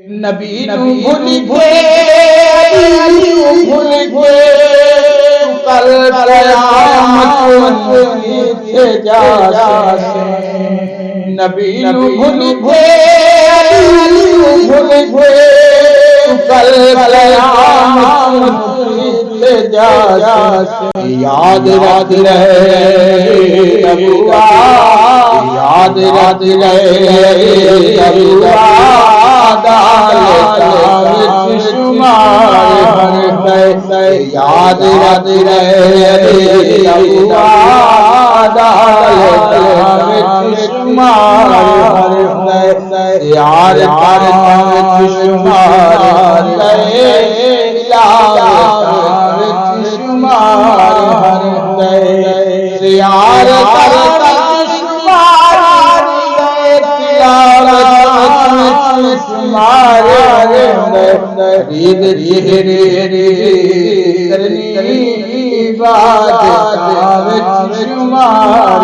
नबी भूल गए कल कयामत नीचे जासे नबी भूल गए कल कयामत नीचे जासे याद रख रहे नबुआ याद रख रहे नबुआ याद रख रहे यार रीद धीरे करनी बात शुमार